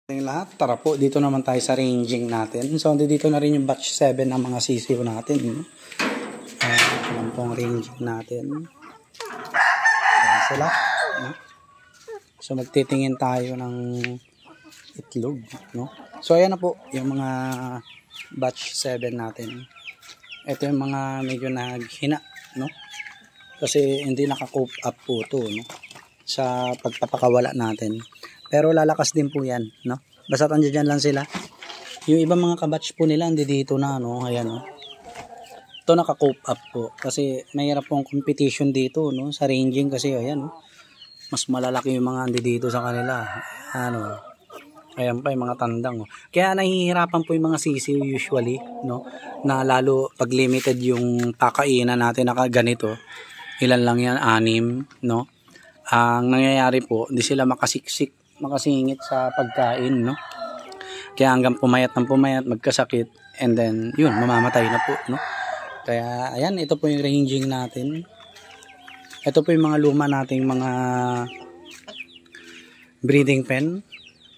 Lahat, tara po, dito naman tayo sa ranging natin. So, dito na rin yung batch 7 ng mga sisiw natin. Ayan po ang ranging natin. Ayan sila. So, magtitingin tayo ng itlog. No? So, ayan na po, yung mga batch 7 natin. Ito yung mga medyo naghina. No? Kasi hindi naka-cope up po ito. No? Sa pagpapakawala natin. Pero lalakas din po yan, no? Basta andyan lang sila. Yung ibang mga kabatch po nila, hindi dito na, no? Ayan, no? Ito naka-cope up po. Kasi mayroon pong competition dito, no? Sa ranging kasi, ayan, no? Mas malalaki yung mga hindi dito sa kanila. Ano? Ayan pa, yung mga tandang, oh. Kaya nahihirapan po yung mga sisiw usually, no? Na lalo pag limited yung kakainan natin na ganito. Ilan lang yan? 6, no? Ang nangyayari po, hindi sila makasingit sa pagkain, no? Kaya hanggang pumayat ng pumayat, magkasakit, and then yun, mamamatay na po, no? Kaya ayan, ito po yung ranging natin. Ito po yung mga luma nating mga breeding pen.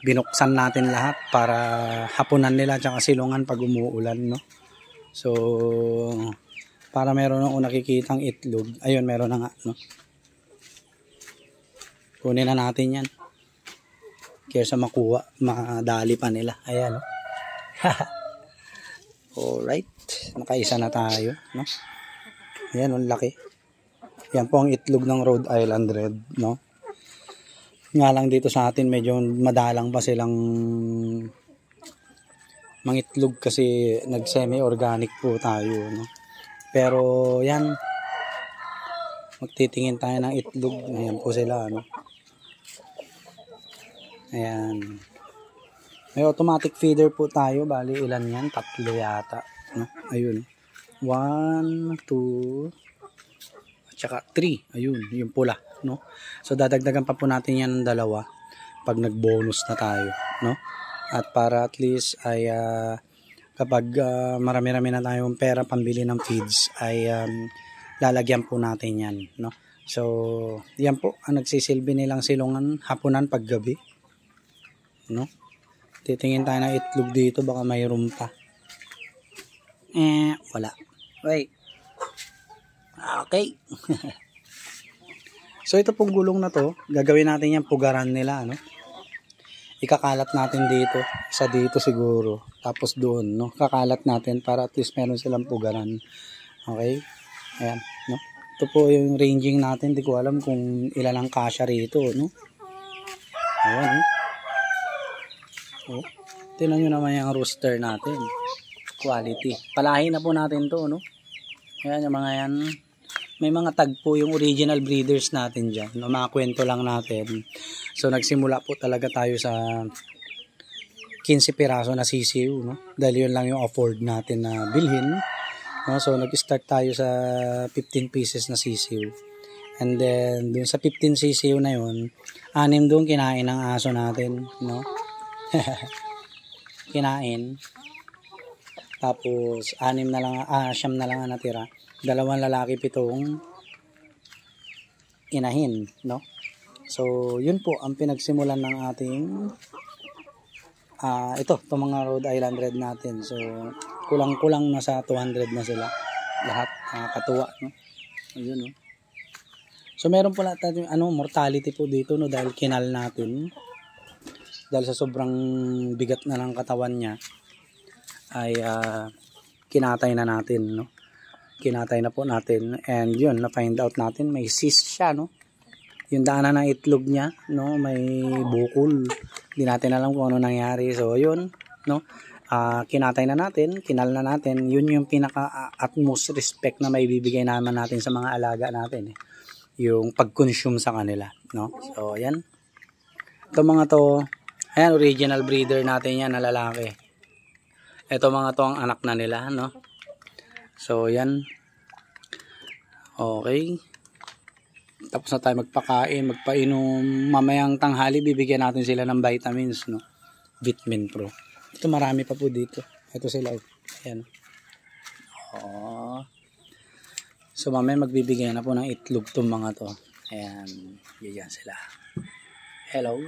Binuksan natin lahat para hapunan nila tsaka silungan pag umuulan, no? So para meron akong nakikitang itlog. Ayun, meron na nga, no? Kunin na natin yan. Kaysa makuha, madali pa nila. Ayan, no? Alright. Nakaisa na tayo, no? Ayan, ang laki. Yan po ang itlog ng Rhode Island Red, no? Nga lang dito sa atin, medyo madalang pa silang mangitlog kasi nag-semi-organic po tayo, no? Pero, yan. Magtitingin tayo ng itlog. Ayan po sila, no? Ayan. May automatic feeder po tayo. Bali, ilan yan? 3 yata. No? Ayun. 1, 2, at saka 3. Ayun, yung pula. No? So, dadagdagan pa po natin yan ng 2 pag nag-bonus na tayo. No? At para at least ay kapag marami-rami na tayong pera pambili ng feeds ay lalagyan po natin yan. No? So, yan po ang nagsisilbi nilang silungan hapunan paggabi. No? Titingin tayo ng itlog dito, baka mayroon pa. Wala. Wait. Okay. So ito pong gulong na to, gagawin natin yung pugaran nila, no? Ikakalat natin dito, isa dito siguro, tapos doon, no? Kakalat natin para at least meron silang pugaran. Okay? Ayan, no? Ito po yung ranging natin, di ko alam kung ilan ang kasya rito, no? Ayan, no? Oh, tingnan nyo naman yung rooster natin. Quality. Palahin na po natin to, no? Ayan yung mga yan. May mga tag po yung original breeders natin dyan. No? Mga kwento lang natin. So nagsimula po talaga tayo sa 15 piraso na sisiw, no? Dahil yun lang yung afford natin na bilhin. No? So nag-start tayo sa 15 pieces na sisiw. And then dun sa 15 sisiw na yun, 6 doon kinain ng aso natin, no? Kinain. Tapos 6 na lang, 9 na lang ang natira. 2 lalaki, 7 inahin, no? So yun po ang pinagsimulan ng ating ito mga Rhode Island Red natin. So kulang-kulang na sa 200 na sila lahat, katuwa, no? Ayun, no? So meron po lahat natin mortality po dito, no, dahil kinal natin. Dahil sa sobrang bigat na ng katawan niya ay kinatay na natin, no? Kinatay na po natin, and yun, na-find out natin may cyst siya, no? Yung daanan ng itlog niya, no, may bukol. Hindi natin alam kung ano nangyari. So yun, no, kinatay na natin, kinal na natin. Yun yung pinaka-utmost respect na may bibigay naman natin sa mga alaga natin, yung pag-consume sa kanila, no? So yan, ito mga to. Ayan, original breeder natin yan na lalaki. Ito mga to ang anak na nila, no? So, yan. Okay. Tapos na tayo magpakain, magpainom. Mamayang tanghali, bibigyan natin sila ng vitamins, no? Vitamin Pro. Ito, marami pa po dito. Ito sila. Ayan. Oh. So, mamaya magbibigyan na po ng itlog itong mga to. Ayan. Yan sila. Hello.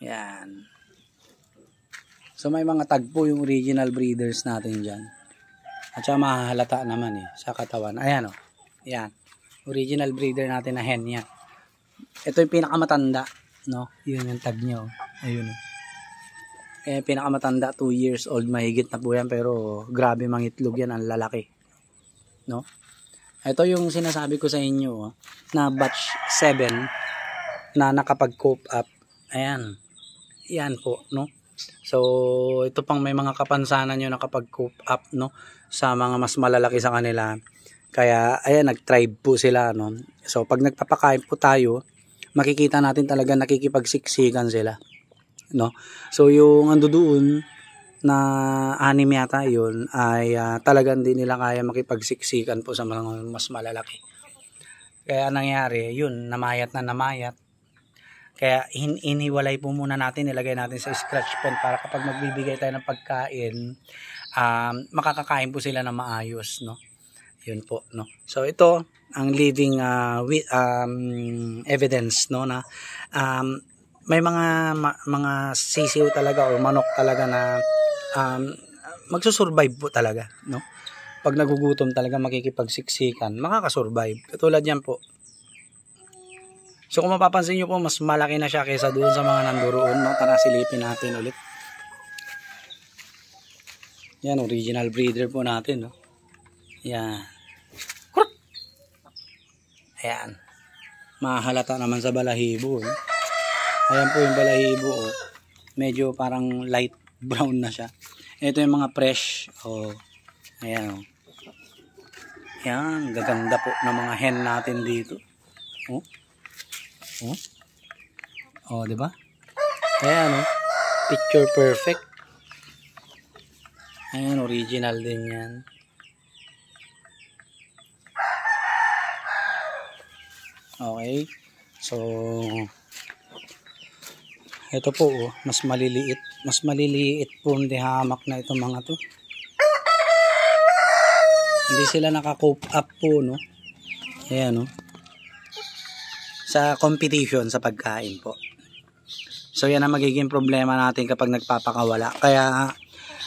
Yan. So may mga tag po yung original breeders natin dyan. At saka mahahalata naman sa katawan. Ayan Yan. Original breeder natin na hen yan. Ito yung pinakamatanda. No? Yun yung tag nyo. Ayun. Pinakamatanda 2 years old. Mahigit na po yan. Pero grabe mangitlog yan. Ang lalaki. No? Ito yung sinasabi ko sa inyo. Na batch 7. Na nakapag-cope up. Ayan. Yan po. No? So, ito pang may mga kapansanan nyo na kapag cope up, no, sa mga mas malalaki sa kanila. Kaya, ayan, nag-tribe po sila, no. So, pag nagpapakain po tayo, makikita natin talaga nakikipagsiksikan sila, no. So, yung ando doon na anim yata yun, ay talagang hindi nila kaya makipagsiksikan po sa mga mas malalaki. Kaya, nangyari, yun, namayat na namayat. Kaya iniwalay po muna natin, nilagay natin sa scratch pen para kapag magbibigay tayo ng pagkain, makakakain po sila na maayos, no. Yun po, no. So ito ang living evidence, no, na may mga sisiw talaga o manok talaga na magsusurvive po talaga, no. Pag nagugutom talaga makikipagsiksikan, makakasurvive. Katulad yan po. So kung mapapansin nyo po, mas malaki na siya kaysa doon sa mga nandoon, no? Tara, silipin natin ulit. Yan, original breeder po natin, no? Yan. Ayan. Mahalata naman sa balahibo, eh. Ayan po yung balahibo, oh. Medyo parang light brown na siya. Ito yung mga fresh, oh. Ayan, oh. Ayan, gaganda po ng mga hen natin dito. Oh. Oh, 'di ba? Ayan, picture perfect. Ayan, original din 'yan. Okay. So ito po, mas maliliit po hindi hamak na itong mga 'to. Hindi sila naka-cope up po, no? Ayan, sa competition sa pagkain po. So yan ang magiging problema natin kapag nagpapakawala. Kaya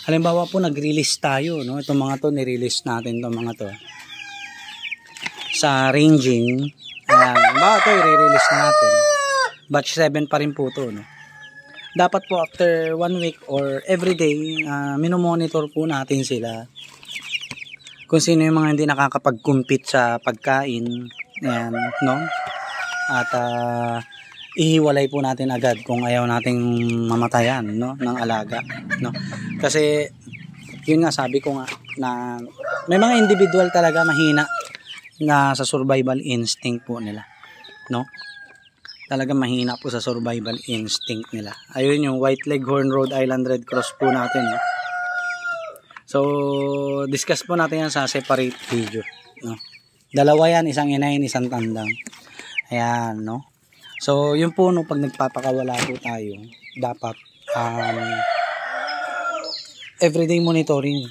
halimbawa po nag-release tayo, no? Itong mga to ni-release natin, itong mga to sa ranging. Ayan, ba ito i-release natin. Batch 7 pa rin po to, no? Dapat po after 1 week or every day, minomonitor po natin sila kung sino yung mga hindi nakakapag-compete sa pagkain. Ayan, no? At ihiwalay po natin agad kung ayaw nating mamatayan, no, ng alaga, no. Kasi yun nga, sabi ko nga na may mga individual talaga mahina na sa survival instinct po nila, no. Talaga mahina po sa survival instinct nila. Ayun yung White Leghorn Rhode Island Red Cross po natin, no? So discuss po natin yan sa separate video, no. Dalawa yan, isang inahin, isang tandang. Ayan, no. So, yun po, no, pag nagpapakawala po tayo, dapat everyday monitoring.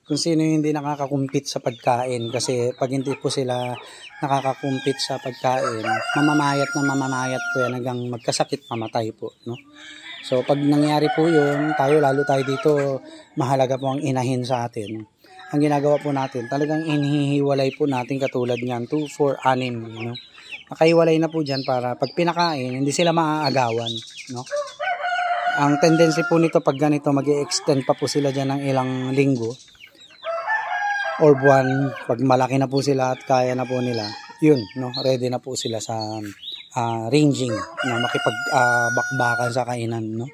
Kung sino yung hindi nakakakumpit sa pagkain, kasi pag hindi po sila nakakakumpit sa pagkain, mamamayat po yan hanggang magkasakit, mamatay po, no. So, pag nangyari po yun, lalo tayo dito, mahalaga po ang inahin sa atin. Ang ginagawa po natin, talagang inihiwalay po natin katulad niyan, 2, 4, 6, no? Nakahiwalay na po dyan para pag pinakain, hindi sila maaagawan, no? Ang tendency po nito pag ganito, mag-i-extend pa po sila dyan ng ilang linggo or buwan. Pag malaki na po sila at kaya na po nila, yun, no? Ready na po sila sa ranging, no? Makipag-bakbakan sa kainan, no?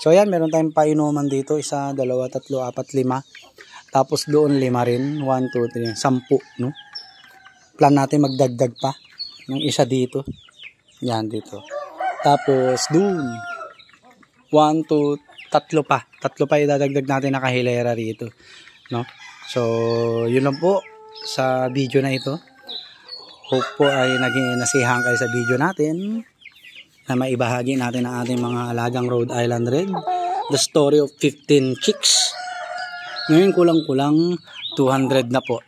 So yan, meron tayong painuman dito, 1, 2, 3, 4, 5. Tapos doon 5 rin. 1, 2, 3, 10, no? Plan natin magdagdag pa. Yung isa dito. Yan, dito. Tapos doon 1, 2, 3 pa. 3 pa idadagdag natin na kahilera rito, no? So, yun lang po sa video na ito. Hope po ay naging nasiyahan kayo sa video natin. Na maibahagi natin ang ating mga alagang Rhode Island Red. The story of 15 chicks. Ngayon kulang-kulang 200 na po.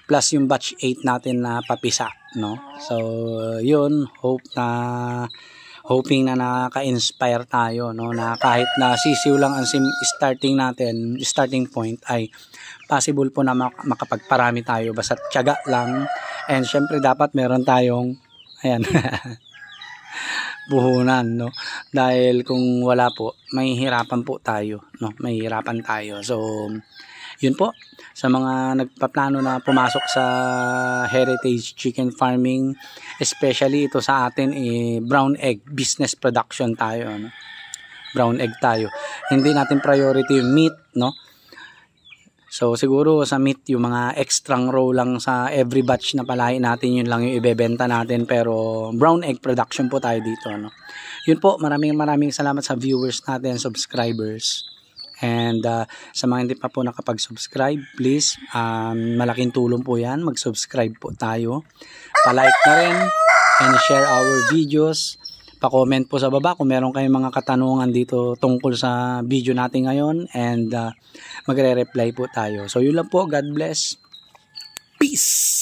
Plus yung batch 8 natin na papisa. no? So yun, hoping na nakaka-inspire tayo, no, na kahit na sisiw lang ang starting point ay possible po na makapagparami tayo basta tiyaga lang. And syempre dapat meron tayong ayan puhunan, no, dahil kung wala po mahihirapan po tayo, no, mahihirapan tayo. So yun po, sa mga nagpaplano na pumasok sa heritage chicken farming, especially ito sa atin, brown egg business production tayo, no? Brown egg tayo. Hindi natin priority yung meat, no? So siguro sa meat, yung mga extra row lang sa every batch na palahi natin, yun lang yung ibebenta natin, pero brown egg production po tayo dito, no? Yun po, maraming salamat sa viewers natin, subscribers. And sa mga hindi pa po nakapag-subscribe, please, malaking tulong po yan, mag-subscribe po tayo, pa-like na rin, and share our videos, pa-comment po sa baba kung meron kayong mga katanungan dito tungkol sa video natin ngayon, and magre-reply po tayo. So yun lang po, God bless, peace!